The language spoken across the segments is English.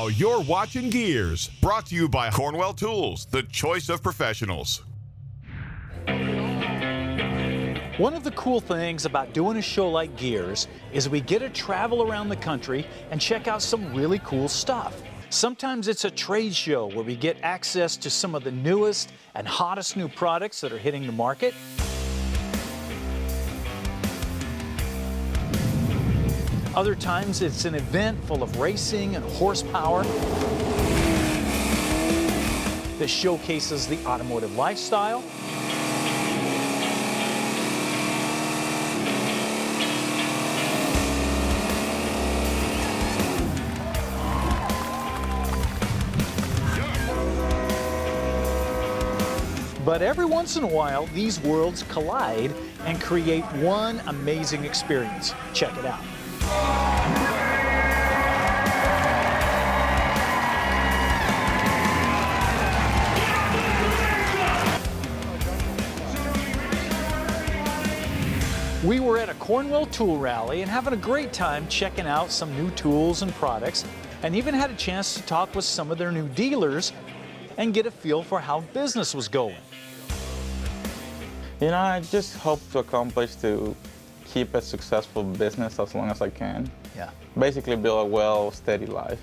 you're watching Gearz, brought to you by Cornwell Tools, the choice of professionals. One of the cool things about doing a show like Gearz is we get to travel around the country and check out some really cool stuff. Sometimes it's a trade show where we get access to some of the newest and hottest new products that are hitting the market. Other times it's an event full of racing and horsepower that showcases the automotive lifestyle. But every once in a while, these worlds collide and create one amazing experience. Check it out. We were at a Cornwell tool rally and having a great time checking out some new tools and products, and even had a chance to talk with some of their new dealers and get a feel for how business was going. You know, I just hope to accomplish to keep a successful business as long as I can. Yeah. Basically build a well, steady life.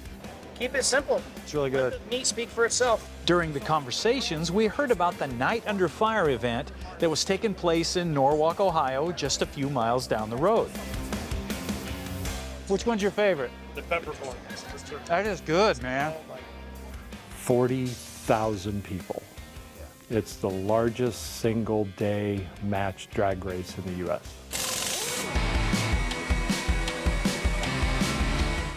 Keep it simple. It's really good. Let the meat speak for itself. During the conversations, we heard about the Night Under Fire event that was taking place in Norwalk, Ohio, just a few miles down the road. Which one's your favorite? The peppercorn. That is good, man. 40,000 people. It's the largest single-day match drag race in the U.S.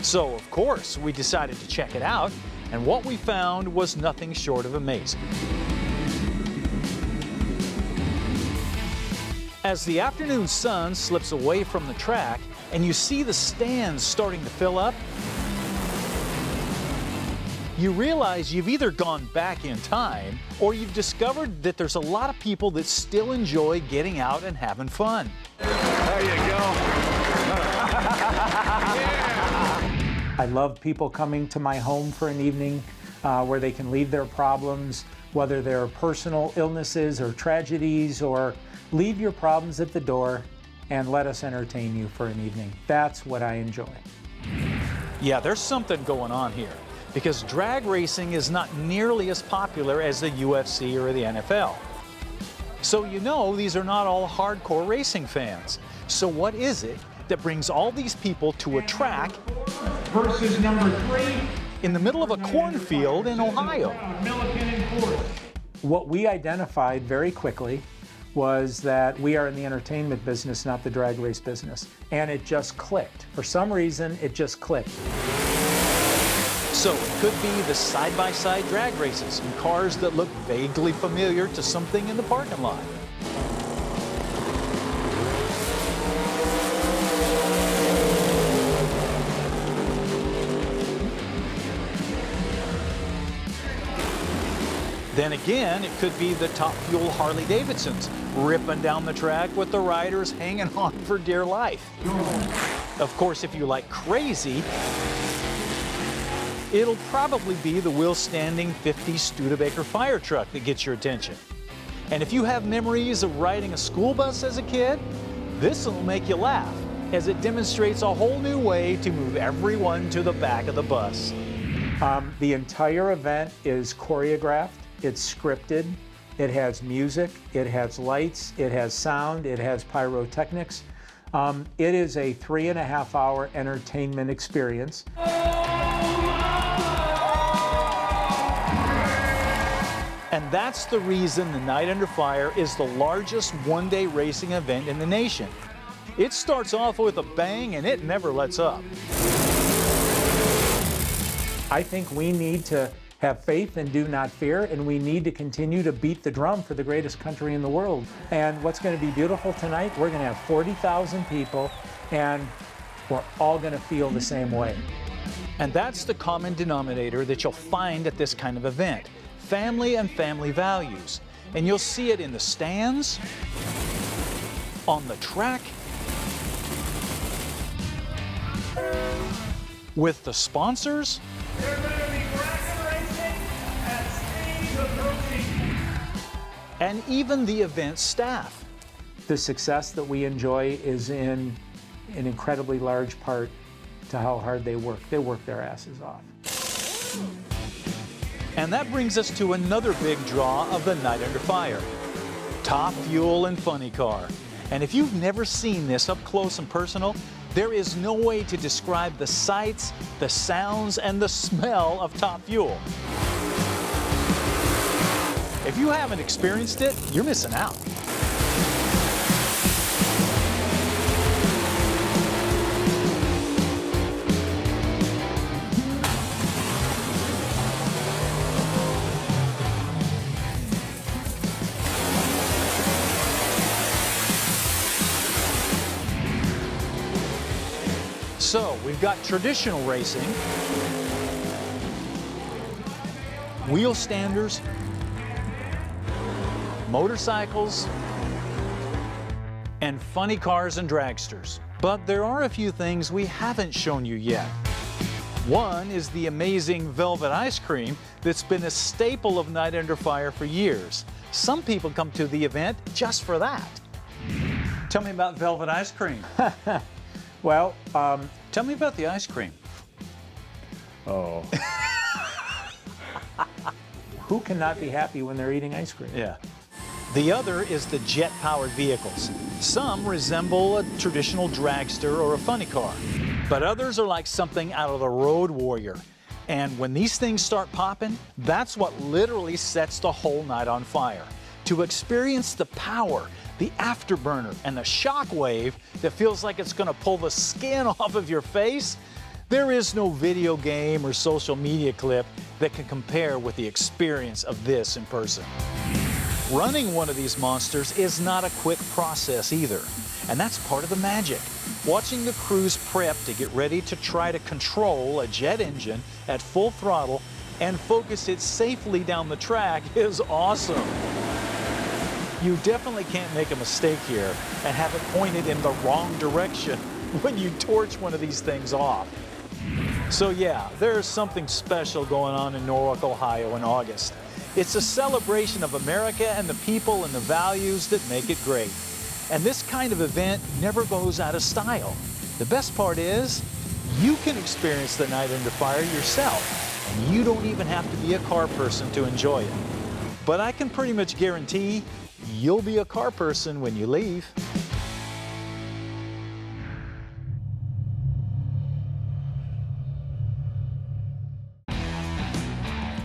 So, of course, we decided to check it out, and what we found was nothing short of amazing. As the afternoon sun slips away from the track and you see the stands starting to fill up, you realize you've either gone back in time or you've discovered that there's a lot of people that still enjoy getting out and having fun. There you go. I love people coming to my home for an evening where they can leave their problems, whether they're personal illnesses or tragedies, or leave your problems at the door and let us entertain you for an evening. That's what I enjoy. Yeah, there's something going on here, because drag racing is not nearly as popular as the UFC or the NFL. So you know these are not all hardcore racing fans. So what is it that brings all these people to a track versus number 3 in the middle of a cornfield in Ohio? What we identified very quickly was that we are in the entertainment business, not the drag race business. And it just clicked. For some reason, it just clicked. So it could be the side-by-side drag races in cars that look vaguely familiar to something in the parking lot. Then again, it could be the Top Fuel Harley Davidsons ripping down the track with the riders hanging on for dear life. Of course, if you like crazy, it'll probably be the wheel-standing 50 Studebaker fire truck that gets your attention. And if you have memories of riding a school bus as a kid, this will make you laugh, as it demonstrates a whole new way to move everyone to the back of the bus. The entire event is choreographed, it's scripted, it has music, it has lights, it has sound, it has pyrotechnics. It is a 3.5-hour entertainment experience. And that's the reason the Night Under Fire is the largest one-day racing event in the nation. It starts off with a bang and it never lets up. I think we need to have faith and do not fear, and we need to continue to beat the drum for the greatest country in the world. And what's going to be beautiful tonight, we're going to have 40,000 people, and we're all going to feel the same way. And that's the common denominator that you'll find at this kind of event. Family and family values. And you'll see it in the stands, on the track, with the sponsors, and even the event staff. The success that we enjoy is in an incredibly large part to how hard they work. They work their asses off. And that brings us to another big draw of the Night Under Fire, Top Fuel and Funny Car. And if you've never seen this up close and personal, there is no way to describe the sights, the sounds, and the smell of Top Fuel. If you haven't experienced it, you're missing out. So, we've got traditional racing, wheel standers, motorcycles, and funny cars and dragsters. But there are a few things we haven't shown you yet. One is the amazing velvet ice cream that's been a staple of Night Under Fire for years. Some people come to the event just for that. Tell me about velvet ice cream. Well, Tell me about the ice cream. Oh. who cannot be happy when they're eating ice cream? Yeah. The other is the jet-powered vehicles. Some resemble a traditional dragster or a funny car, but others are like something out of the Road Warrior. And when these things start popping, that's what literally sets the whole night on fire. To experience the power, the afterburner, and the shock wave that feels like it's gonna pull the skin off of your face, there is no video game or social media clip that can compare with the experience of this in person. Running one of these monsters is not a quick process either, and that's part of the magic. Watching the crews prep to get ready to try to control a jet engine at full throttle and focus it safely down the track is awesome. You definitely can't make a mistake here and have it pointed in the wrong direction when you torch one of these things off. So yeah, there's something special going on in Norwalk, Ohio in August. It's a celebration of America and the people and the values that make it great. And this kind of event never goes out of style. The best part is, you can experience the Night Under Fire yourself, and you don't even have to be a car person to enjoy it. But I can pretty much guarantee you'll be a car person when you leave.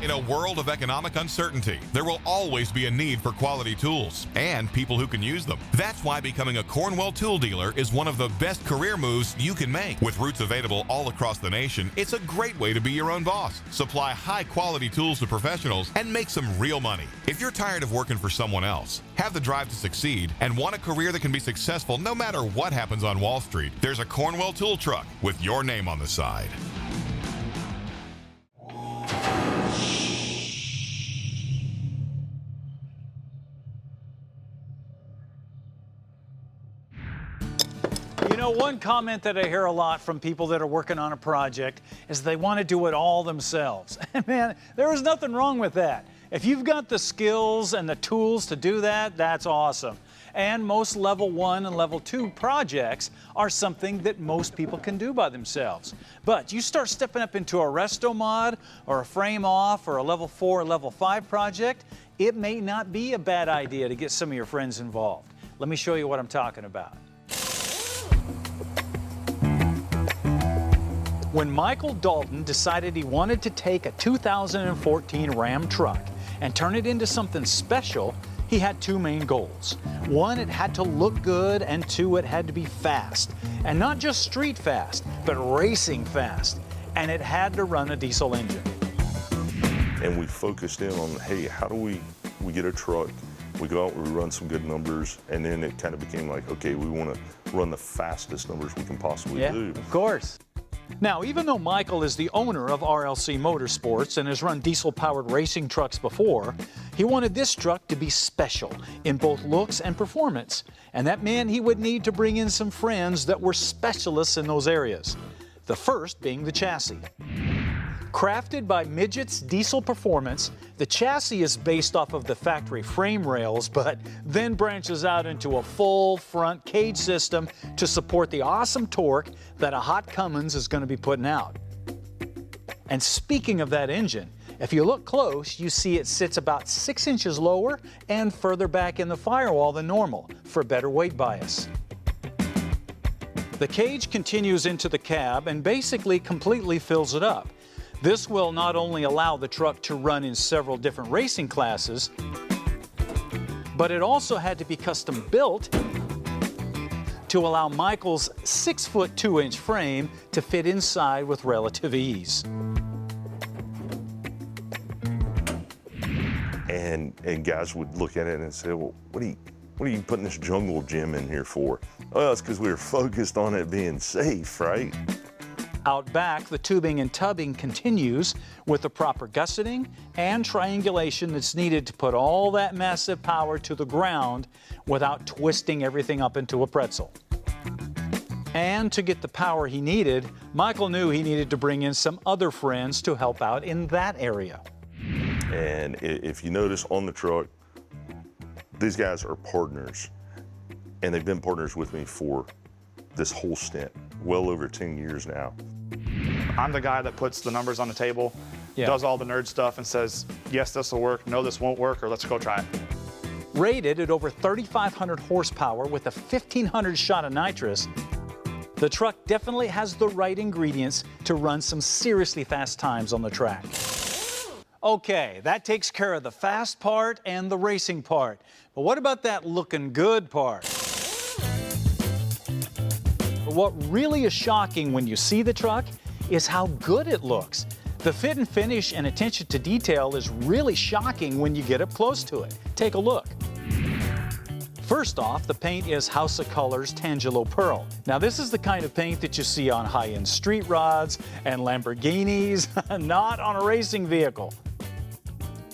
In a world of economic uncertainty, there will always be a need for quality tools and people who can use them. That's why becoming a Cornwell tool dealer is one of the best career moves you can make. With routes available all across the nation, it's a great way to be your own boss. Supply high-quality tools to professionals and make some real money. If you're tired of working for someone else, have the drive to succeed, and want a career that can be successful no matter what happens on Wall Street, there's a Cornwell tool truck with your name on the side. You know, one comment that I hear a lot from people that are working on a project is they want to do it all themselves. And man, there is nothing wrong with that. If you've got the skills and the tools to do that, that's awesome. And most level 1 and level 2 projects are something that most people can do by themselves. But you start stepping up into a resto mod or a frame off or a level 4 or level 5 project, it may not be a bad idea to get some of your friends involved. Let me show you what I'm talking about. When Michael Dalton decided he wanted to take a 2014 Ram truck and turn it into something special, he had two main goals. One, it had to look good, and two, it had to be fast. And not just street fast, but racing fast. And it had to run a diesel engine. And we focused in on, hey, how do we get a truck, we go out, we run some good numbers, and then it kind of became like, okay, we want to run the fastest numbers we can possibly do. Of course. Now, even though Michael is the owner of RLC Motorsports and has run diesel-powered racing trucks before, he wanted this truck to be special in both looks and performance. And that meant he would need to bring in some friends that were specialists in those areas. The first being the chassis. Crafted by Midget's Diesel Performance, the chassis is based off of the factory frame rails, but then branches out into a full front cage system to support the awesome torque that a hot Cummins is going to be putting out. And speaking of that engine, if you look close, you see it sits about 6 inches lower and further back in the firewall than normal for better weight bias. The cage continues into the cab and basically completely fills it up. This will not only allow the truck to run in several different racing classes, but it also had to be custom built to allow Michael's 6-foot 2-inch frame to fit inside with relative ease. And guys would look at it and say, well, what are you putting this jungle gym in here for? Well, it's because we were focused on it being safe, right? Out back, the tubing and tubbing continues with the proper gusseting and triangulation that's needed to put all that massive power to the ground without twisting everything up into a pretzel. And to get the power he needed, Michael knew he needed to bring in some other friends to help out in that area. And if you notice on the truck, these guys are partners, and they've been partners with me for this whole stint, well over 10 years now. I'm the guy that puts the numbers on the table, does all the nerd stuff and says, yes, this will work, no, this won't work, or let's go try it. Rated at over 3,500 horsepower with a 1,500 shot of nitrous, the truck definitely has the right ingredients to run some seriously fast times on the track. Okay, that takes care of the fast part and the racing part. But what about that looking good part? What really is shocking when you see the truck is how good it looks. The fit and finish and attention to detail is really shocking when you get up close to it. Take a look. First off, the paint is House of Colors Tangelo Pearl. Now this is the kind of paint that you see on high-end street rods and Lamborghinis, not on a racing vehicle.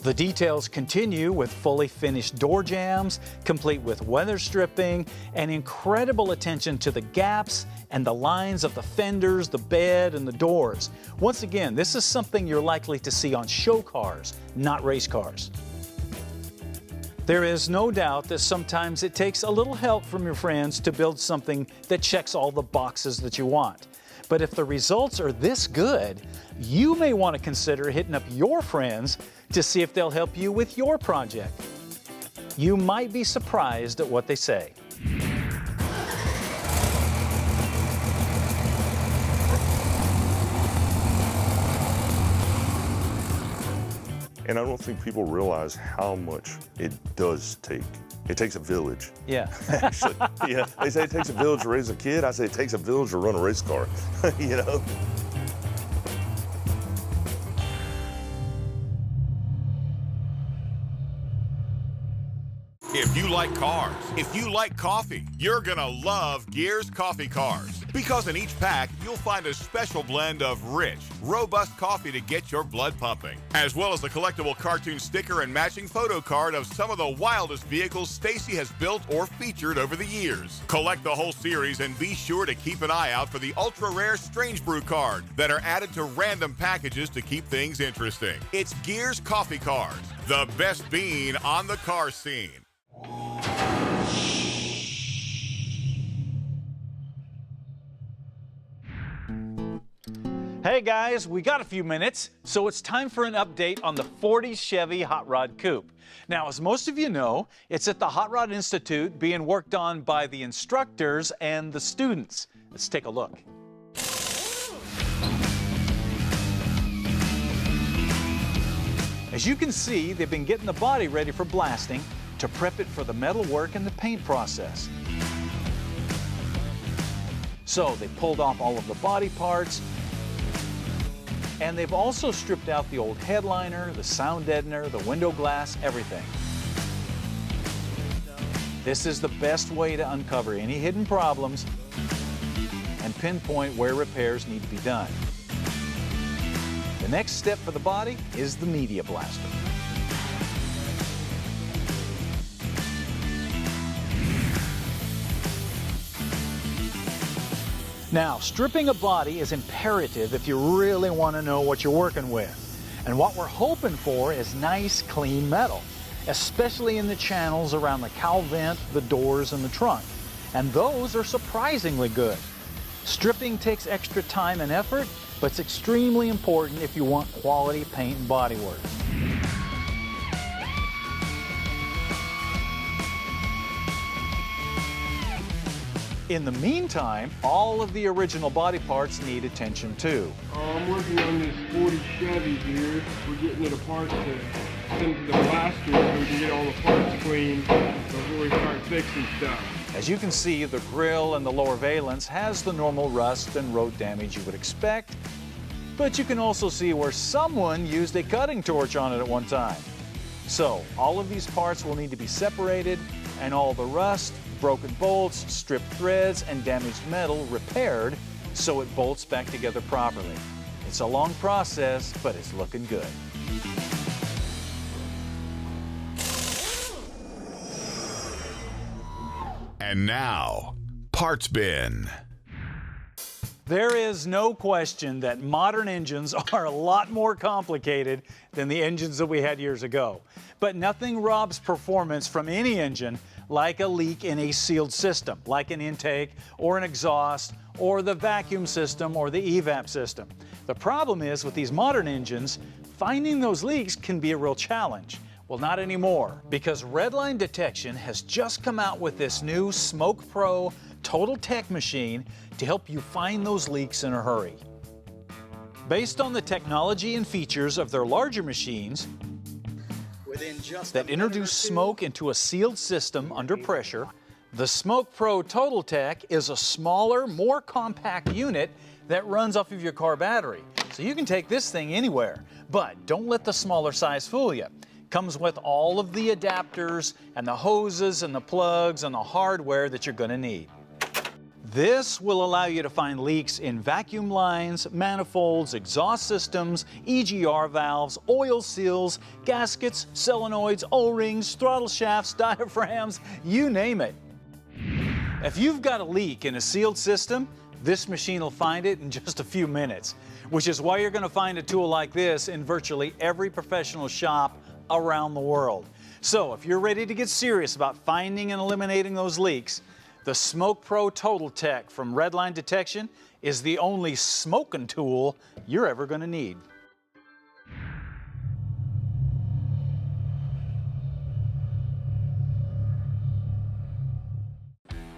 The details continue with fully finished door jambs, complete with weather stripping, and incredible attention to the gaps and the lines of the fenders, the bed, and the doors. Once again, this is something you're likely to see on show cars, not race cars. There is no doubt that sometimes it takes a little help from your friends to build something that checks all the boxes that you want. But if the results are this good, you may want to consider hitting up your friends to see if they'll help you with your project. You might be surprised at what they say. And I don't think people realize how much it does take. It takes a village. Yeah. Actually, yeah. They say it takes a village to raise a kid. I say it takes a village to run a race car, you know? If you like cars, if you like coffee, you're gonna love Gearz coffee cars. Because in each pack, you'll find a special blend of rich, robust coffee to get your blood pumping, as well as a collectible cartoon sticker and matching photo card of some of the wildest vehicles Stacey has built or featured over the years. Collect the whole series and be sure to keep an eye out for the ultra-rare Strange Brew card that are added to random packages to keep things interesting. It's Gearz coffee cars, the best bean on the car scene. Hey guys, we got a few minutes, so it's time for an update on the 40 Chevy Hot Rod Coupe. Now, as most of you know, it's at the Hot Rod Institute being worked on by the instructors and the students. Let's take a look. As you can see, they've been getting the body ready for blasting to prep it for the metal work and the paint process. So they pulled off all of the body parts, and they've also stripped out the old headliner, the sound deadener, the window glass, everything. This is the best way to uncover any hidden problems and pinpoint where repairs need to be done. The next step for the body is the media blaster. Now, stripping a body is imperative if you really want to know what you're working with. And what we're hoping for is nice, clean metal, especially in the channels around the cowl vent, the doors, and the trunk. And those are surprisingly good. Stripping takes extra time and effort, but it's extremely important if you want quality paint and bodywork. In the meantime, all of the original body parts need attention too. I'm working on this 40 Chevy here. We're getting it apart to send to the blaster so we can get all the parts clean before we start fixing stuff. As you can see, the grille and the lower valence has the normal rust and road damage you would expect, but you can also see where someone used a cutting torch on it at one time. So, all of these parts will need to be separated and all the rust, broken bolts, stripped threads, and damaged metal repaired so it bolts back together properly. It's a long process, but it's looking good. And now, Parts Bin. There is no question that modern engines are a lot more complicated than the engines that we had years ago. But nothing robs performance from any engine like a leak in a sealed system, like an intake or an exhaust or the vacuum system or the evap system. The problem is with these modern engines, finding those leaks can be a real challenge. Well, not anymore, because Redline Detection has just come out with this new Smoke Pro Total Tech machine to help you find those leaks in a hurry. Based on the technology and features of their larger machines that introduce smoke into a sealed system under pressure, the Smoke Pro Total Tech is a smaller, more compact unit that runs off of your car battery. So you can take this thing anywhere, but don't let the smaller size fool you. Comes with all of the adapters and the hoses and the plugs and the hardware that you're going to need. This will allow you to find leaks in vacuum lines, manifolds, exhaust systems, EGR valves, oil seals, gaskets, solenoids, O-rings, throttle shafts, diaphragms, you name it. If you've got a leak in a sealed system, this machine will find it in just a few minutes, which is why you're going to find a tool like this in virtually every professional shop around the world. So if you're ready to get serious about finding and eliminating those leaks, the Smoke Pro Total Tech from Redline Detection is the only smoking tool you're ever going to need.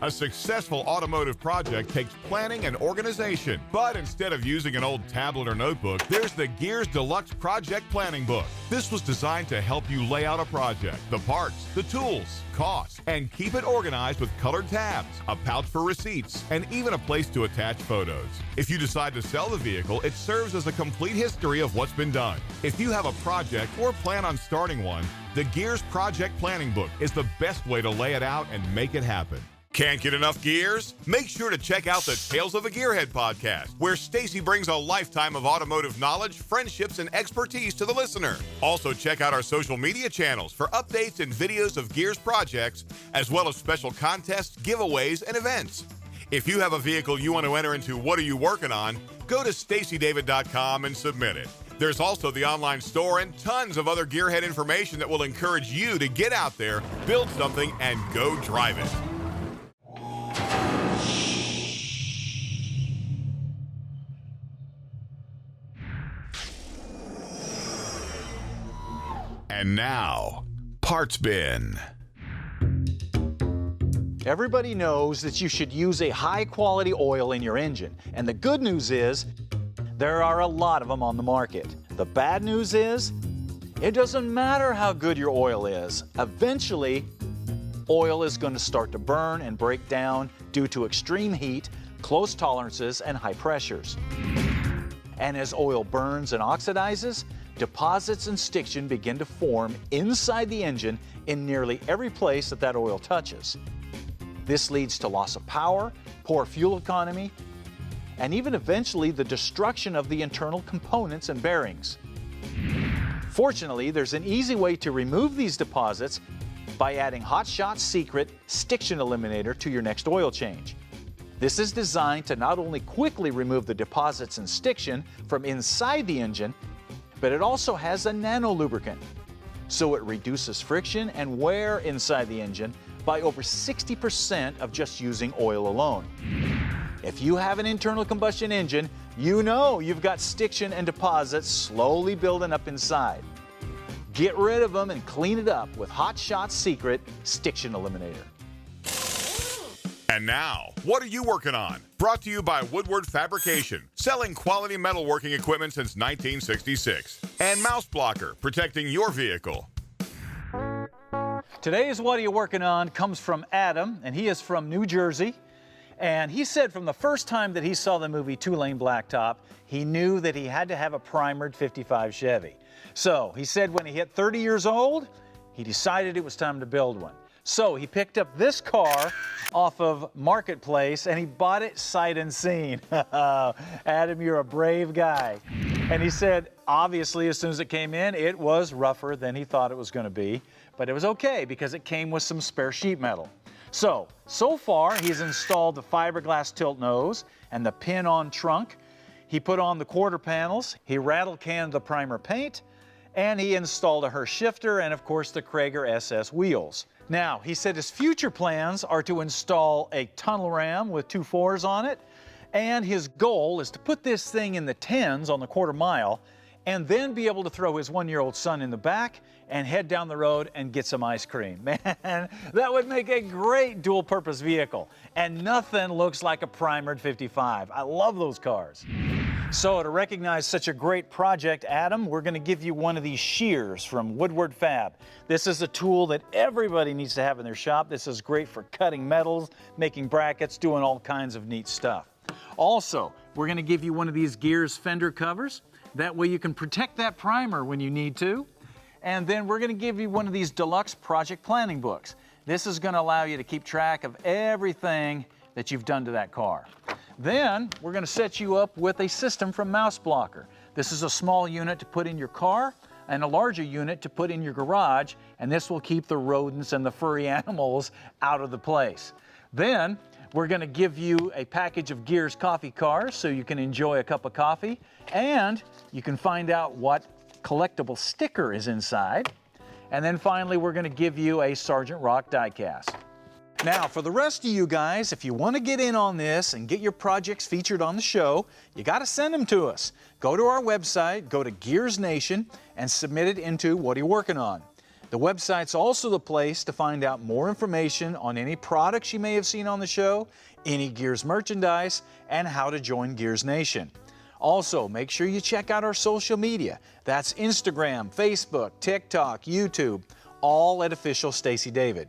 A successful automotive project takes planning and organization. But instead of using an old tablet or notebook, there's the Gearz Deluxe Project Planning Book. This was designed to help you lay out a project, the parts, the tools, costs, and keep it organized with colored tabs, a pouch for receipts, and even a place to attach photos. If you decide to sell the vehicle, it serves as a complete history of what's been done. If you have a project or plan on starting one, the Gearz Project Planning Book is the best way to lay it out and make it happen. Can't get enough Gearz? Make sure to check out the Tales of a Gearhead podcast, where Stacey brings a lifetime of automotive knowledge, friendships, and expertise to the listener. Also, check out our social media channels for updates and videos of Gearz projects, as well as special contests, giveaways, and events. If you have a vehicle you want to enter into What Are You Working On, go to staceydavid.com and submit it. There's also the online store and tons of other Gearhead information that will encourage you to get out there, build something, and go drive it. And now, Parts Bin. Everybody knows that you should use a high-quality oil in your engine, and the good news is there are a lot of them on the market. The bad news is it doesn't matter how good your oil is. Eventually, oil is going to start to burn and break down due to extreme heat, close tolerances, and high pressures. And as oil burns and oxidizes, deposits and stiction begin to form inside the engine in nearly every place that oil touches. This leads to loss of power, poor fuel economy, and even eventually the destruction of the internal components and bearings. Fortunately, there's an easy way to remove these deposits by adding Hot Shot's secret Stiction Eliminator to your next oil change. This is designed to not only quickly remove the deposits and stiction from inside the engine, but it also has a nano lubricant. So it reduces friction and wear inside the engine by over 60% of just using oil alone. If you have an internal combustion engine, you know you've got stiction and deposits slowly building up inside. Get rid of them and clean it up with Hot Shot's secret Stiction Eliminator. And now, what are you working on? Brought to you by Woodward Fabrication, selling quality metalworking equipment since 1966. And Mouse Blocker, protecting your vehicle. Today's What Are You Working On comes from Adam, and he is from New Jersey. And he said from the first time that he saw the movie Two-Lane Blacktop, he knew that he had to have a primered 55 Chevy. So he said when he hit 30 years old, he decided it was time to build one. So he picked up this car off of Marketplace and he bought it sight unseen. Adam, you're a brave guy. And he said, obviously, as soon as it came in, it was rougher than he thought it was going to be. But it was okay because it came with some spare sheet metal. So far, he's installed the fiberglass tilt nose and the pin-on trunk. He put on the quarter panels, he rattle-canned the primer paint, and he installed a Hirsch shifter and, of course, the Krager SS wheels. Now, he said his future plans are to install a tunnel ram with 2 4s on it, and his goal is to put this thing in the 10s on the quarter mile and then be able to throw his 1-year-old son in the back and head down the road and get some ice cream. Man, that would make a great dual-purpose vehicle. And nothing looks like a primered 55. I love those cars. So to recognize such a great project, Adam, we're going to give you one of these shears from Woodward Fab. This is a tool that everybody needs to have in their shop. This is great for cutting metals, making brackets, doing all kinds of neat stuff. Also, we're going to give you one of these Gearz fender covers. That way you can protect that primer when you need to. And then we're going to give you one of these deluxe project planning books. This is going to allow you to keep track of everything that you've done to that car. Then we're going to set you up with a system from Mouse Blocker. This is a small unit to put in your car and a larger unit to put in your garage, and this will keep the rodents and the furry animals out of the place. Then we're going to give you a package of Gearz coffee cars so you can enjoy a cup of coffee, and you can find out what collectible sticker is inside. And then finally, we're going to give you a Sergeant Rock diecast. Now, for the rest of you guys, if you want to get in on this and get your projects featured on the show, you got to send them to us. Go to our website, go to Gearz Nation, and submit it into What Are You Working On? The website's also the place to find out more information on any products you may have seen on the show, any Gearz merchandise, and how to join Gearz Nation. Also, make sure you check out our social media. That's Instagram, Facebook, TikTok, YouTube, all at Official Stacey David.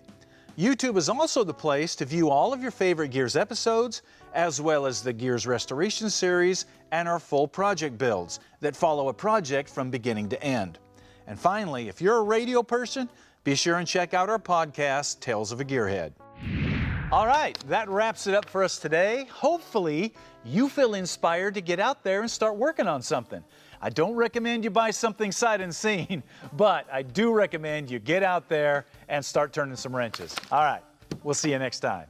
YouTube is also the place to view all of your favorite Gearz episodes, as well as the Gearz Restoration Series and our full project builds that follow a project from beginning to end. And finally, if you're a radio person, be sure and check out our podcast, Tales of a Gearhead. All right, that wraps it up for us today. Hopefully, you feel inspired to get out there and start working on something. I don't recommend you buy something sight unseen, but I do recommend you get out there and start turning some wrenches. All right, we'll see you next time.